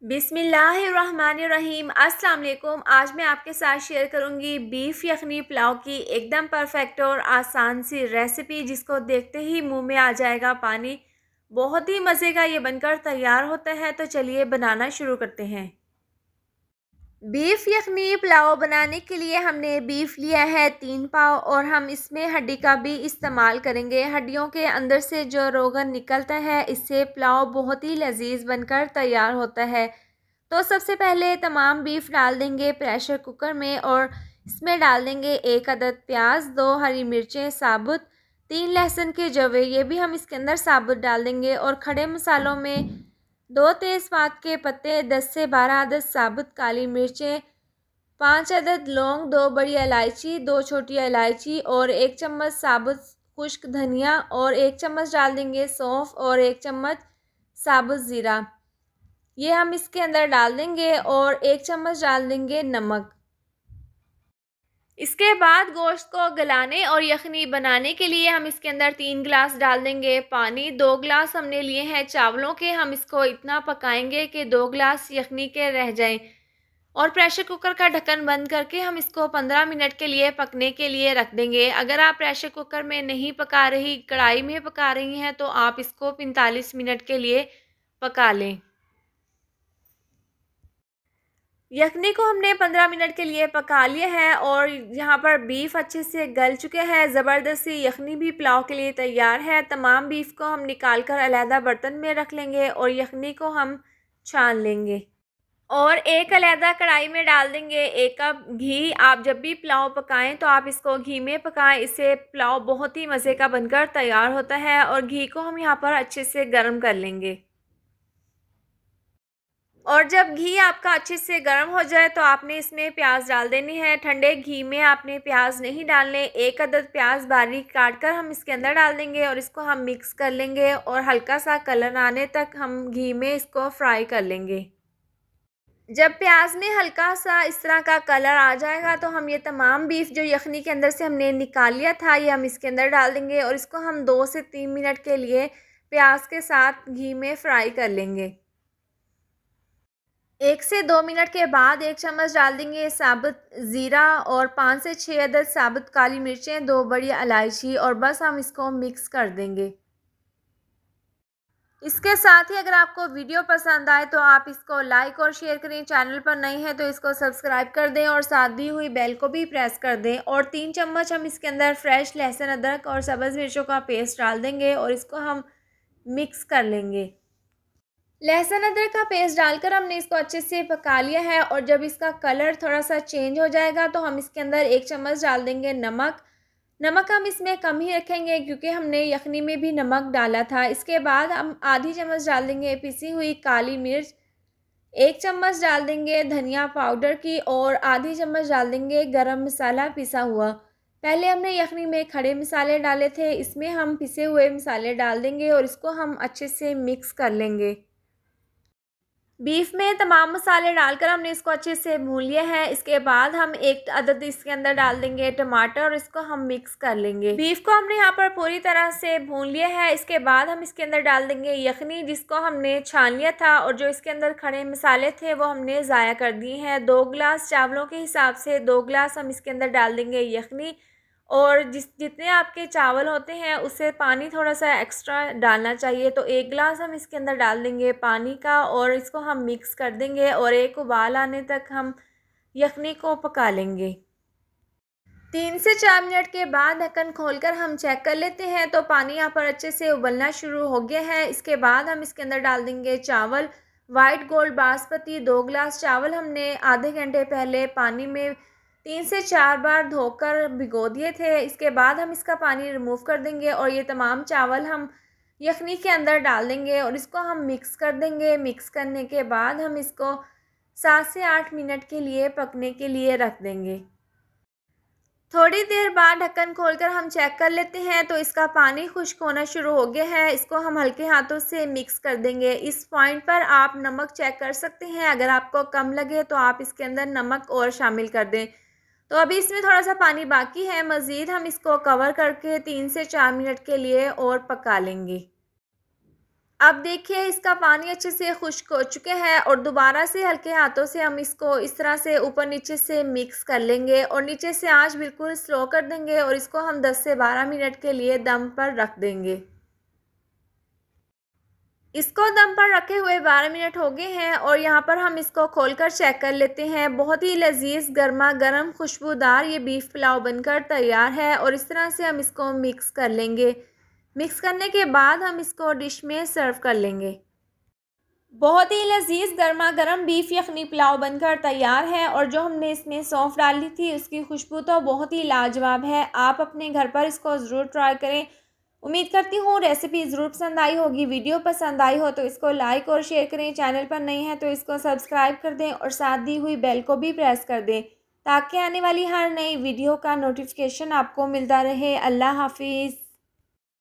बिस्मिल्लाहिर्रहमानिर्रहीम। अस्सलाम वालेकुम। आज मैं आपके साथ शेयर करूंगी बीफ यखनी पुलाव की एकदम परफेक्ट और आसान सी रेसिपी, जिसको देखते ही मुंह में आ जाएगा पानी। बहुत ही मज़े का ये बनकर तैयार होता है। तो चलिए बनाना शुरू करते हैं। बीफ यखनी पुलाव बनाने के लिए हमने बीफ लिया है 3 पाव, और हम इसमें हड्डी का भी इस्तेमाल करेंगे। हड्डियों के अंदर से जो रोगन निकलता है, इससे पुलाव बहुत ही लजीज बनकर तैयार होता है। तो सबसे पहले तमाम बीफ डाल देंगे प्रेशर कुकर में, और इसमें डाल देंगे 1 अदद प्याज, 2 हरी मिर्चें साबुत, 3 लहसुन के जवे, ये भी हम इसके अंदर साबुत डाल देंगे। और खड़े मसालों में 2 तेज़पात के पत्ते, 10 से 12 अदद साबुत काली मिर्चें, 5 अदद लौंग, 2 बड़ी इलायची, 2 छोटी इलायची, और 1 चम्मच साबुत खुश्क धनिया, और 1 चम्मच डाल देंगे सौंफ, और 1 चम्मच साबुत ज़ीरा, ये हम इसके अंदर डाल देंगे। और 1 चम्मच डाल देंगे नमक। इसके बाद गोश्त को गलाने और यखनी बनाने के लिए हम इसके अंदर 3 गिलास डाल देंगे पानी। 2 गिलास हमने लिए हैं चावलों के। हम इसको इतना पकाएंगे कि 2 गिलास यखनी के रह जाएं। और प्रेशर कुकर का ढक्कन बंद करके हम इसको 15 मिनट के लिए पकने के लिए रख देंगे। अगर आप प्रेशर कुकर में नहीं पका रही, कढ़ाई में पका रही हैं, तो आप इसको 45 मिनट के लिए पका लें। यखनी को हमने 15 मिनट के लिए पका लिया है, और यहाँ पर बीफ अच्छे से गल चुके हैं। ज़बरदस्त सी यखनी भी पुलाव के लिए तैयार है। तमाम बीफ को हम निकाल कर अलहदा बर्तन में रख लेंगे, और यखनी को हम छान लेंगे। और एक अलहदा कढ़ाई में डाल देंगे 1 कप घी। आप जब भी पुलाव पकाएं तो आप इसको घी में पकाएं, इससे पुलाव बहुत ही मज़े का बनकर तैयार होता है। और घी को हम यहाँ पर अच्छे से गर्म कर लेंगे। और जब घी आपका अच्छे से गर्म हो जाए तो आपने इसमें प्याज डाल देनी है। ठंडे घी में आपने प्याज नहीं डालने। 1 अदद प्याज बारीक काट कर हम इसके अंदर डाल देंगे, और इसको हम मिक्स कर लेंगे, और हल्का सा कलर आने तक हम घी में इसको फ्राई कर लेंगे। जब प्याज में हल्का सा इस तरह का कलर आ जाएगा, तो हम ये तमाम बीफ जो यखनी के अंदर से हमने निकाल लिया था, ये हम इसके अंदर डाल देंगे, और इसको हम 2 से 3 मिनट के लिए प्याज के साथ घी में फ्राई कर लेंगे। 1 से 2 मिनट के बाद 1 चम्मच डाल देंगे साबुत ज़ीरा, और 5 से 6 अदद साबुत काली मिर्चें, 2 बड़ी इलायची, और बस हम इसको मिक्स कर देंगे। इसके साथ ही अगर आपको वीडियो पसंद आए तो आप इसको लाइक और शेयर करें। चैनल पर नए हैं तो इसको सब्सक्राइब कर दें, और साथ दी हुई बेल को भी प्रेस कर दें। और 3 चम्मच हम इसके अंदर फ्रेश लहसुन, अदरक और सब्ज़ मिर्चों का पेस्ट डाल देंगे, और इसको हम मिक्स कर लेंगे। लहसुन अदरक का पेस्ट डालकर हमने इसको अच्छे से पका लिया है, और जब इसका कलर थोड़ा सा चेंज हो जाएगा तो हम इसके अंदर 1 चम्मच डाल देंगे नमक। नमक हम इसमें कम ही रखेंगे, क्योंकि हमने यखनी में भी नमक डाला था। इसके बाद हम आधी चम्मच डाल देंगे पिसी हुई काली मिर्च, 1 चम्मच डाल देंगे धनिया पाउडर की, और आधी चम्मच डाल देंगे गरम मसाला पिसा हुआ। पहले हमने यखनी में खड़े मसाले डाले थे, इसमें हम पिसे हुए मसाले डाल देंगे, और इसको हम अच्छे से मिक्स कर लेंगे। बीफ में तमाम मसाले डालकर हमने इसको अच्छे से भून लिया है। इसके बाद हम 1 अदद इसके अंदर डाल देंगे टमाटर, और इसको हम मिक्स कर लेंगे। बीफ को हमने यहाँ पर पूरी तरह से भून लिया है। इसके बाद हम इसके अंदर डाल देंगे यखनी, जिसको हमने छान लिया था, और जो इसके अंदर खड़े मसाले थे वो हमने ज़ाया कर दिए हैं। 2 गिलास चावलों के हिसाब से 2 गिलास हम इसके अंदर डाल देंगे यखनी। और जितने आपके चावल होते हैं उससे पानी थोड़ा सा एक्स्ट्रा डालना चाहिए। तो 1 गिलास हम इसके अंदर डाल देंगे पानी का, और इसको हम मिक्स कर देंगे, और एक उबाल आने तक हम यखनी को पका लेंगे। 3 से 4 मिनट के बाद ढक्कन खोलकर हम चेक कर लेते हैं, तो पानी यहाँ पर अच्छे से उबलना शुरू हो गया है। इसके बाद हम इसके अंदर डाल देंगे चावल। वाइट गोल्ड बासमती 2 गिलास चावल हमने आधे घंटे पहले पानी में 3 से 4 बार धोकर भिगो दिए थे। इसके बाद हम इसका पानी रिमूव कर देंगे, और ये तमाम चावल हम यखनी के अंदर डाल देंगे, और इसको हम मिक्स कर देंगे। मिक्स करने के बाद हम इसको 7 से 8 मिनट के लिए पकने के लिए रख देंगे। थोड़ी देर बाद ढक्कन खोलकर हम चेक कर लेते हैं, तो इसका पानी खुश्क होना शुरू हो गया है। इसको हम हल्के हाथों से मिक्स कर देंगे। इस पॉइंट पर आप नमक चेक कर सकते हैं। अगर आपको कम लगे तो आप इसके अंदर नमक और शामिल कर दें। तो अभी इसमें थोड़ा सा पानी बाकी है। मज़ीद हम इसको कवर करके 3 से 4 मिनट के लिए और पका लेंगे। अब देखिए इसका पानी अच्छे से खुश्क हो चुके हैं और दोबारा से हल्के हाथों से हम इसको इस तरह से ऊपर नीचे से मिक्स कर लेंगे और नीचे से आंच बिल्कुल स्लो कर देंगे और इसको हम 10 से 12 मिनट के लिए दम पर रख देंगे। इसको दम पर रखे हुए 12 मिनट हो गए हैं और यहाँ पर हम इसको खोलकर चेक कर लेते हैं। बहुत ही लजीज गर्मा गर्म खुशबूदार ये बीफ पुलाव बनकर तैयार है और इस तरह से हम इसको मिक्स कर लेंगे। मिक्स करने के बाद हम इसको डिश में सर्व कर लेंगे। बहुत ही लजीज गर्मा गर्म बीफ यखनी पुलाव बनकर तैयार है और जो हमने इसमें सौंफ डाली थी उसकी खुशबू तो बहुत ही लाजवाब है। आप अपने घर पर इसको ज़रूर ट्राई करें। उम्मीद करती हूँ रेसिपी ज़रूर पसंद आई होगी। वीडियो पसंद आई हो तो इसको लाइक और शेयर करें। चैनल पर नई है तो इसको सब्सक्राइब कर दें और साथ दी हुई बेल को भी प्रेस कर दें ताकि आने वाली हर नई वीडियो का नोटिफिकेशन आपको मिलता रहे। अल्लाह हाफिज़।